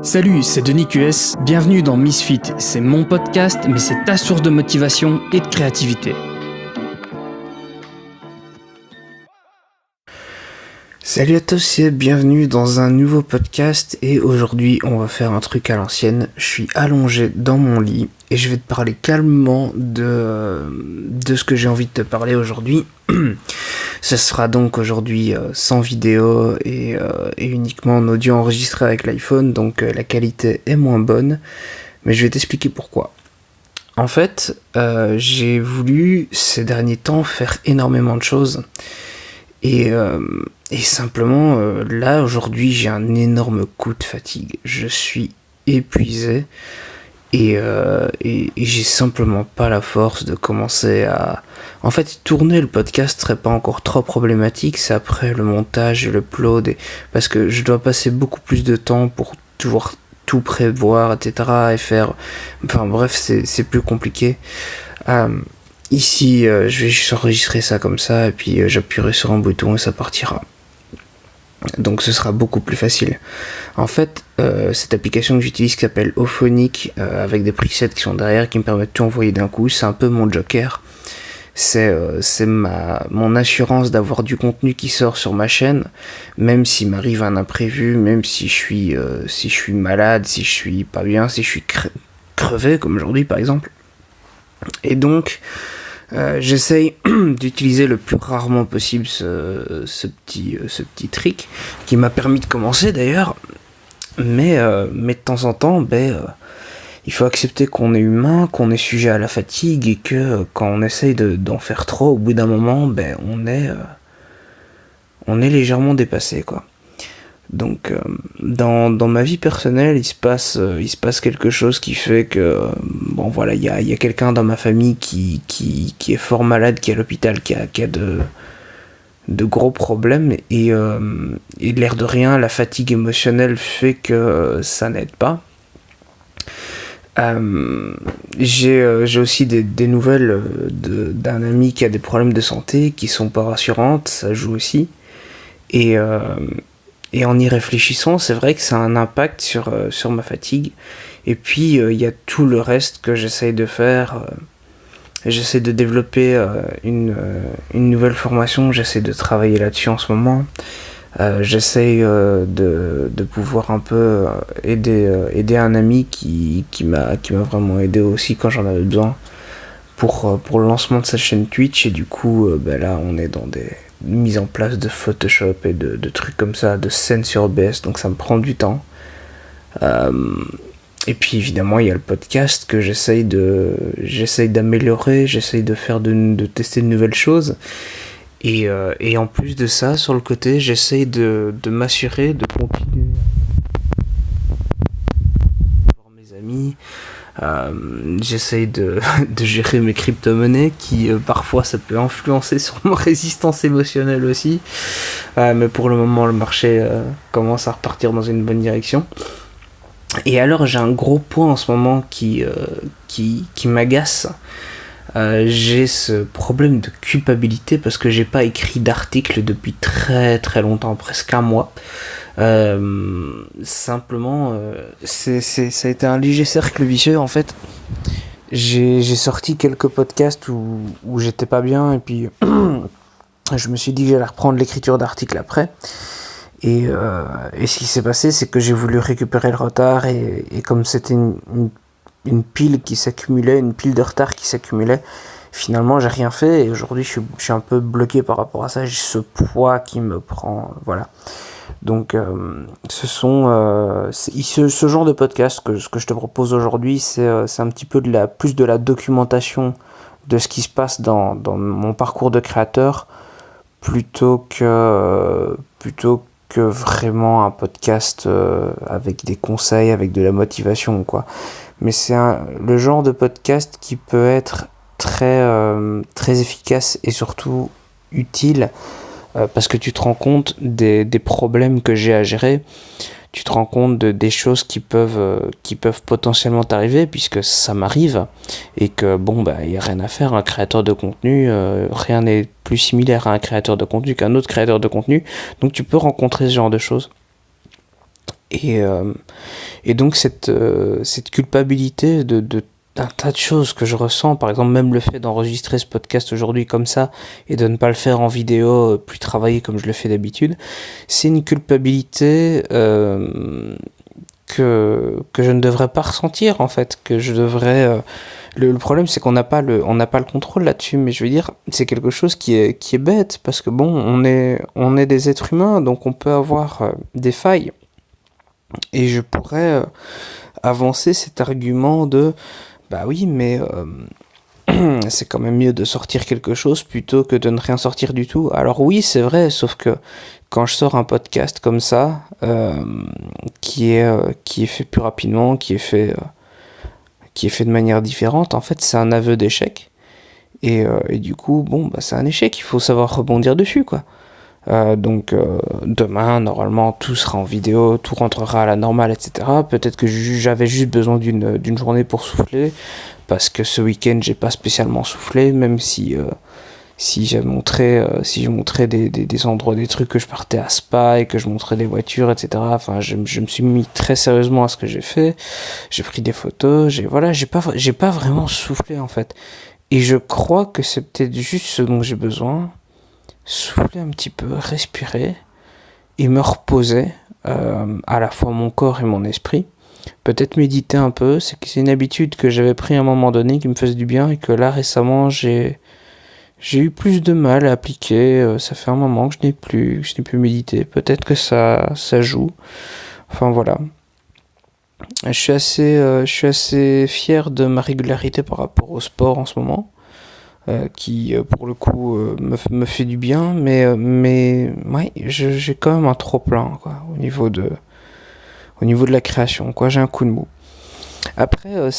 Salut, c'est Denis QS, bienvenue dans Misfit, c'est mon podcast, mais c'est ta source de motivation et de créativité. Salut à tous et bienvenue dans un nouveau podcast et aujourd'hui on va faire un truc à l'ancienne. Je suis allongé dans mon lit et je vais te parler calmement de ce que j'ai envie de te parler aujourd'hui. Ce sera donc aujourd'hui sans vidéo et uniquement en audio enregistré avec l'iPhone, donc la qualité est moins bonne, mais je vais t'expliquer pourquoi. En fait, j'ai voulu ces derniers temps faire énormément de choses. Et simplement, là, aujourd'hui, j'ai un énorme coup de fatigue. Je suis épuisé et j'ai simplement pas la force de commencer à... En fait, tourner le podcast serait pas encore trop problématique, c'est après le montage et l'upload, parce que je dois passer beaucoup plus de temps pour toujours tout prévoir, etc. et faire... Enfin bref, c'est plus compliqué. Ici, je vais juste enregistrer ça comme ça, et puis j'appuierai sur un bouton et ça partira. Donc ce sera beaucoup plus facile. En fait, cette application que j'utilise qui s'appelle Auphonic, avec des presets qui sont derrière, qui me permettent de tout envoyer d'un coup, c'est un peu mon joker. C'est mon assurance d'avoir du contenu qui sort sur ma chaîne, même s'il m'arrive un imprévu, même si je suis malade, si je suis pas bien, si je suis crevé, comme aujourd'hui par exemple. Et donc, j'essaye d'utiliser le plus rarement possible ce petit trick qui m'a permis de commencer d'ailleurs, mais de temps en temps, il faut accepter qu'on est humain, qu'on est sujet à la fatigue et que quand on essaye d'en faire trop, au bout d'un moment, on est légèrement dépassé, quoi. Donc dans ma vie personnelle, il se passe quelque chose qui fait que il y a quelqu'un dans ma famille qui est fort malade, qui est à l'hôpital, qui a de gros problèmes et l'air de rien, la fatigue émotionnelle fait que ça n'aide pas. J'ai aussi des nouvelles d'un ami qui a des problèmes de santé qui sont pas rassurantes, ça joue aussi. Et en y réfléchissant, c'est vrai que ça a un impact sur ma fatigue. Et puis, il y a tout le reste que j'essaye de faire. J'essaie de développer une nouvelle formation. J'essaie de travailler là-dessus en ce moment. J'essaie de pouvoir un peu aider un ami qui m'a vraiment aidé aussi quand j'en avais besoin pour le lancement de sa chaîne Twitch. Et du coup, là, on est dans des mise en place de Photoshop et de trucs comme ça, de scènes sur OBS, donc ça me prend du temps. Et puis évidemment il y a le podcast que j'essaye d'améliorer, j'essaye de faire de tester de nouvelles choses. Et en plus de ça, sur le côté, j'essaye de m'assurer de continuer à voir mes amis. J'essaye de gérer mes crypto-monnaies qui parfois ça peut influencer sur ma résistance émotionnelle aussi, mais pour le moment le marché commence à repartir dans une bonne direction. Et alors j'ai un gros point en ce moment qui m'agace. J'ai ce problème de culpabilité parce que j'ai pas écrit d'article depuis très très longtemps, presque un mois. Simplement, ça a été un léger cercle vicieux en fait. J'ai sorti quelques podcasts où j'étais pas bien et puis je me suis dit que j'allais reprendre l'écriture d'articles après. Et ce qui s'est passé, c'est que j'ai voulu récupérer le retard et comme c'était une pile qui s'accumulait, une pile de retard qui s'accumulait, finalement j'ai rien fait et aujourd'hui je suis un peu bloqué par rapport à ça. J'ai ce poids qui me prend, voilà. Donc ce genre de podcast que je te propose aujourd'hui, c'est un petit peu plus de la documentation de ce qui se passe dans mon parcours de créateur plutôt que vraiment un podcast avec des conseils, avec de la motivation, quoi. Mais c'est le genre de podcast qui peut être très très efficace et surtout utile. Parce que tu te rends compte des problèmes que j'ai à gérer, tu te rends compte des choses qui peuvent potentiellement t'arriver, puisque ça m'arrive, et que y a rien à faire, un créateur de contenu, rien n'est plus similaire à un créateur de contenu qu'un autre créateur de contenu, donc tu peux rencontrer ce genre de choses. Et Et donc cette culpabilité d'un tas de choses que je ressens, par exemple même le fait d'enregistrer ce podcast aujourd'hui comme ça et de ne pas le faire en vidéo, plus travaillé comme je le fais d'habitude, c'est une culpabilité que je ne devrais pas ressentir en fait, que je devrais... Le problème c'est qu'on n'a pas le contrôle là-dessus, mais je veux dire, c'est quelque chose qui est bête, parce que bon, on est des êtres humains, donc on peut avoir des failles. Et je pourrais avancer cet argument de bah oui, mais c'est quand même mieux de sortir quelque chose plutôt que de ne rien sortir du tout. Alors oui, c'est vrai, sauf que quand je sors un podcast comme ça, qui est fait plus rapidement, qui est fait de manière différente, en fait c'est un aveu d'échec. Et du coup, bon, bah, c'est un échec, il faut savoir rebondir dessus, quoi. Donc demain, normalement, tout sera en vidéo, tout rentrera à la normale, etc. Peut-être que j'avais juste besoin d'une journée pour souffler, parce que ce week-end, j'ai pas spécialement soufflé, même si j'ai montré des endroits, des trucs, que je partais à Spa et que je montrais des voitures, etc. Enfin, je me suis mis très sérieusement à ce que j'ai fait. J'ai pris des photos, j'ai pas vraiment soufflé, en fait. Et je crois que c'est peut-être juste ce dont j'ai besoin. Souffler un petit peu, respirer et me reposer, à la fois mon corps et mon esprit. Peut-être méditer un peu, c'est une habitude que j'avais pris à un moment donné qui me faisait du bien et que là récemment j'ai eu plus de mal à appliquer. Ça fait un moment que je n'ai plus médité. Peut-être que ça joue. Enfin voilà. Je suis assez fier de ma régularité par rapport au sport en ce moment. Qui pour le coup me fait du bien, mais ouais, j'ai quand même un trop plein, quoi, au niveau de la création, quoi. J'ai un coup de mou. Après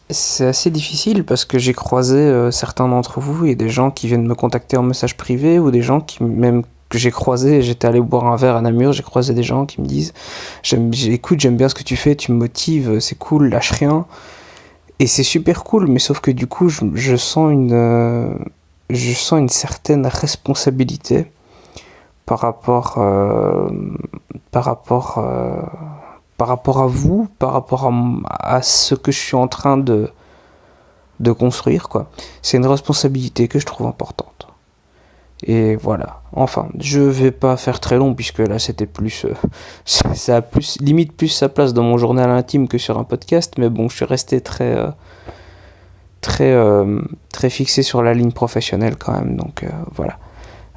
c'est assez difficile parce que j'ai croisé certains d'entre vous, et des gens qui viennent me contacter en message privé, ou des gens qui même que j'ai croisé, j'étais allé boire un verre à Namur, j'ai croisé des gens qui me disent écoute, j'aime bien ce que tu fais, tu me motives, c'est cool, lâche rien. Et c'est super cool, mais sauf que du coup, je sens une certaine responsabilité par rapport à vous, par rapport à ce que je suis en train de construire, quoi. C'est une responsabilité que je trouve importante. Et voilà. Enfin, je vais pas faire très long, puisque là c'était plus ça a limite plus sa place dans mon journal intime que sur un podcast, mais bon, je suis resté très fixé sur la ligne professionnelle quand même, donc voilà.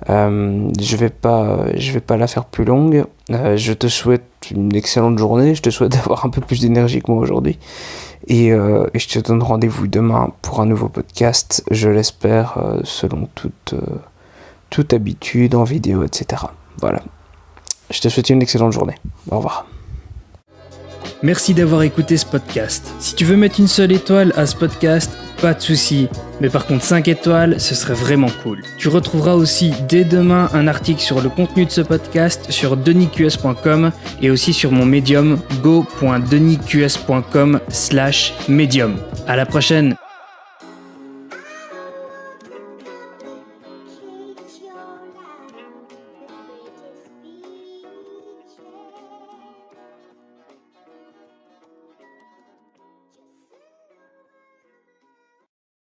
Je vais pas la faire plus longue. Je te souhaite une excellente journée, je te souhaite d'avoir un peu plus d'énergie que moi aujourd'hui, et je te donne rendez-vous demain pour un nouveau podcast, je l'espère, selon toute habitude, en vidéo, etc. Voilà. Je te souhaite une excellente journée. Au revoir. Merci d'avoir écouté ce podcast. Si tu veux mettre une seule étoile à ce podcast, pas de souci. Mais par contre 5 étoiles, ce serait vraiment cool. Tu retrouveras aussi dès demain un article sur le contenu de ce podcast sur denisqs.com et aussi sur mon Medium go.denisqs.com/medium. À la prochaine.